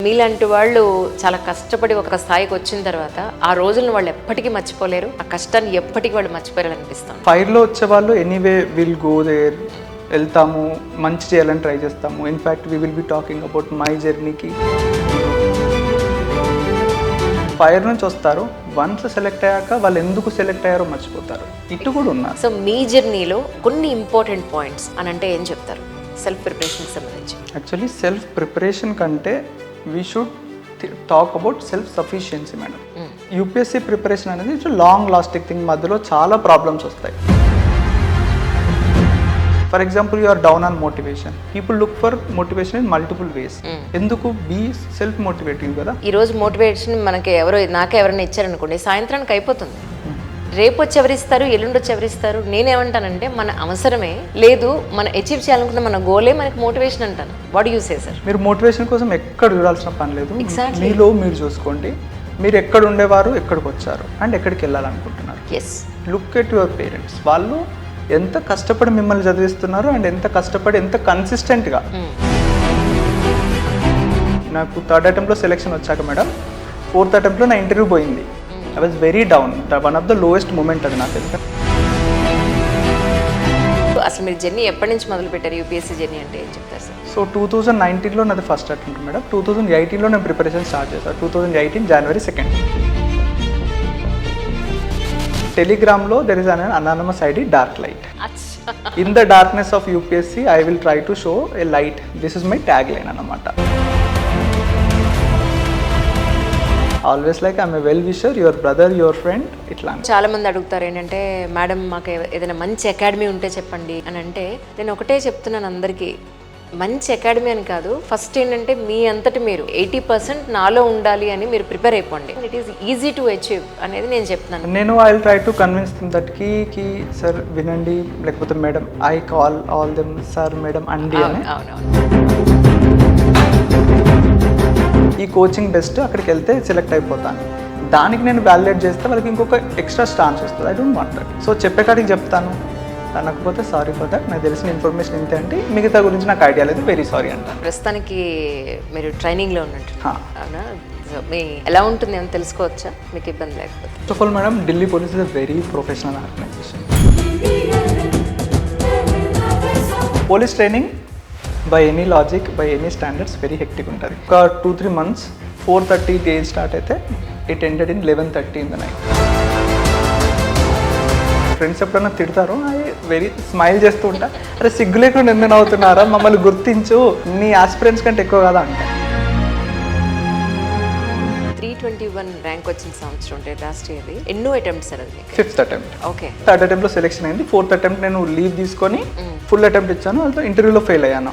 మీలాంటి వాళ్ళు చాలా కష్టపడి ఒక స్థాయికి వచ్చిన తర్వాత ఆ రోజులను వాళ్ళు ఎప్పటికీ మర్చిపోలేరు, ఆ కష్టాన్ని ఎప్పటికీ వాళ్ళు మర్చిపోలేరు అనిపిస్తుంది. ఫైర్లో వచ్చే వాళ్ళు ఎనీవే విల్ గో దేర్, వెళ్తాము, మంచి చేయాలని ట్రై చేస్తాము. In fact we will be talking about my జర్నీకి. ఫైర్ నుంచి వస్తారు, వన్స్ సెలెక్ట్ అయ్యాక వాళ్ళు ఎందుకు సెలెక్ట్ అయ్యారో మర్చిపోతారు. ఇటు కూడా ఉన్నారు. సో మీ జర్నీలో కొన్ని ఇంపార్టెంట్ పాయింట్స్ అని అంటే ఏం చెప్తారు సెల్ఫ్ ప్రిపరేషన్కి సంబంధించి? యాక్చువల్లీ సెల్ఫ్ ప్రిపరేషన్ కంటే we should talk about self sufficiency madam. UPSC preparation అనేది ఇట్స్ లాంగ్ లాస్టింగ్ థింగ్. మధ్యలో చాలా ప్రాబ్లమ్స్ వస్తాయి. For example, you are down on motivation. People look for motivation in multiple ways. ఎందుకు? Be self motivating కదా. ఈ రోజు motivation మనకి నాకే ఎవరైనా ఇచ్చారనుకోండి, సాయంత్రానికి అయిపోతుంది. రేపు వచ్చి ఎవరిస్తారు, ఎల్లుండి వచ్చి ఎవరిస్తారు. నేనేమంటానంటే మన అవసరమే లేదు, మనం అచీవ్ చేయాలనుకున్న మన గోలే మనకి మోటివేషన్ అంటాను. What you say sir? మీరు మోటివేషన్ కోసం ఎక్కడ చూడాల్సిన పని లేదు. Exactly. మీలో మీరు చూసుకోండి, మీరు ఎక్కడ ఉండేవారు, ఎక్కడికి వచ్చారు అండ్ ఎక్కడికి వెళ్ళాలనుకుంటున్నారు. Yes, look at your parents. వాళ్ళు ఎంత కష్టపడి మిమ్మల్ని చదివిస్తున్నారు అండ్ ఎంత కష్టపడి, ఎంత కన్సిస్టెంట్గా. నాకు థర్డ్ అటెంప్ట్లో సెలెక్షన్ వచ్చాక మేడం, ఫోర్త్ అటెంప్ట్లో నా ఇంటర్వ్యూ పోయింది. I was very down. One of the lowest moment అది నాకు. అసలు మీరు జర్నీ ఎప్పటి నుంచి మొదలు పెట్టారు? యూపీఎస్సీ జర్నీ అంటే ఏం చెప్తారు సార్? సో 2019లో నాది ఫస్ట్ అటెంప్ట్ మేడం. 2018లో నేను ప్రిపరేషన్ స్టార్ట్ చేశాను. 2018 January 2nd. టెలిగ్రామ్లో there is an anonymous ID dark light. In the darkness of UPSC I will try to show a light. This is my tag line అన్నమాట. Always like I'm a well wisher, your brother, your friend. ఇట్లా చాలా మంది అడుగుతారు ఏంటంటే, madam మాకు ఏదైనా మంచి academy ఉంటే చెప్పండి అని. అంటే నేను ఒకటే చెప్తున్నాను అందరికీ, మంచి అకాడమీ అని కాదు, ఫస్ట్ ఏంటంటే మీ అంతటి మీరు 80% నాలో ఉండాలి అని మీరు ప్రిపేర్ అయిపోండి. It is easy to achieve అనేది నేను చెప్తున్నాను. నేను I will try to convince them that కి సార్ వినండి, లేకపోతే madam I call all them sir madam అండి అని. అవునవును. ఈ కోచింగ్ బెస్ట్, అక్కడికి వెళ్తే సెలెక్ట్ అయిపోతాను. దానికి నేను వ్యాలిడేట్ చేస్తే వాళ్ళకి ఇంకొక ఎక్స్ట్రా స్టాన్స్ వస్తుంది. I don't want that. So చెప్పే కాడికి చెప్తాను, అనకపోతే సారీ ఫర్ దట్, నాకు తెలిసిన ఇన్ఫర్మేషన్ ఇంతే అంటే, మిగతా గురించి నాకు ఐడియా లేదు, వెరీ సారీ అంటాను. ప్రస్తుతానికి మీరు ట్రైనింగ్లో ఉన్నట్టు అవునా? సో మీ ఎలా ఉంటుంది అని తెలుసుకోవచ్చా, మీకు ఇబ్బంది లేకపోతే? First of all madam, Delhi police is a very professional organisation. Police training by any logic, by any standards very hectic ఉంటుంది. ఒక 2-3 months 4:30 డేస్ స్టార్ట్ అయితే it ended in 11:30 in the night. Friends ఎప్పుడన్నా తిడతారు, వెరీ స్మైల్ చేస్తూ ఉంటా, అరే సిగ్గు లేకుండా ఎందుకు అవుతున్నారా, మమ్మల్ని గుర్తించు, నీ ఆస్పిరెంట్స్ కంటే ఎక్కువ కదా అంట. 321 ర్యాంక్ వచ్చిన సంవత్సరం అంటే లాస్ట్ ఇయర్ ఎన్నో అటెంప్ట్స్ సార్? అది 5th attempt. Okay. 3rd attempt selection అయింది. 4th attempt నేను లీవ్ తీసుకొని ఫుల్ అటెంప్ట్ ఇచ్చాను. వాళ్ళతో ఇంటర్వ్యూలో ఫెయిల్ అయ్యాను.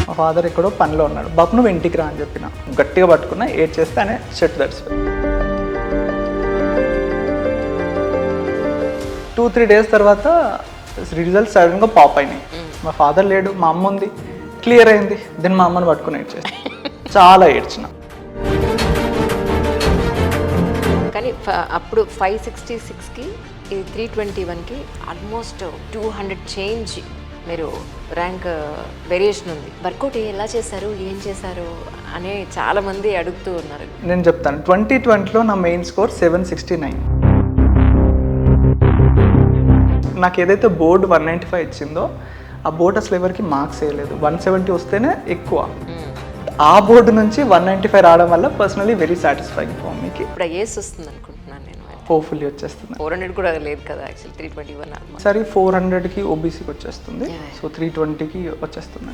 మా ఫాదర్ ఎక్కడో పనిలో ఉన్నాడు. బాబు నువ్వు ఇంటికి రా అని చెప్పిన, గట్టిగా పట్టుకున్నా, ఏడ్ చేస్తే అనే షర్ట్ దట్స్. 2-3 days తర్వాత రిజల్ట్స్ సడన్గా పాప్ అయినాయి. మా ఫాదర్ లేడు, మా అమ్మ ఉంది, క్లియర్ అయింది. దెన్ మా అమ్మని పట్టుకుని ఏడ్ చేస్తాను. చాలా ఏడ్చిన. కానీ అప్పుడు 566కి ఇది 321కి ఆల్మోస్ట్ 200 చేంజ్ మీరు ర్యాంక్ వేరియేషన్ ఉంది. వర్కౌట్ ఎలా చేశారు, ఏం చేశారు అని చాలా మంది అడుగుతూ ఉన్నారు. నేను చెప్తాను. 2020లో నా మెయిన్ స్కోర్ 769. నాకు ఏదైతే బోర్డు 195 ఇచ్చిందో, ఆ బోర్డు అసలు ఎవరికి మార్క్స్ వేయలేదు. 170 వస్తేనే ఎక్కువ. ఆ బోర్డు నుంచి 195 రావడం వల్ల పర్సనలీ వెరీ సాటిస్ఫైయింగ్ ఫర్ మీకి. ఇప్పుడు ఏస్ వస్తుంది అనుకుంటున్నాను నేను. హోప్ఫుల్లీ వచ్చేస్తుంది. 400 కూడా లేదు కదా యాక్చువల్లీ, 321 సరే 400కి ఓబీసీకి వచ్చేస్తుంది. సో 320కి వచ్చేస్తుంది.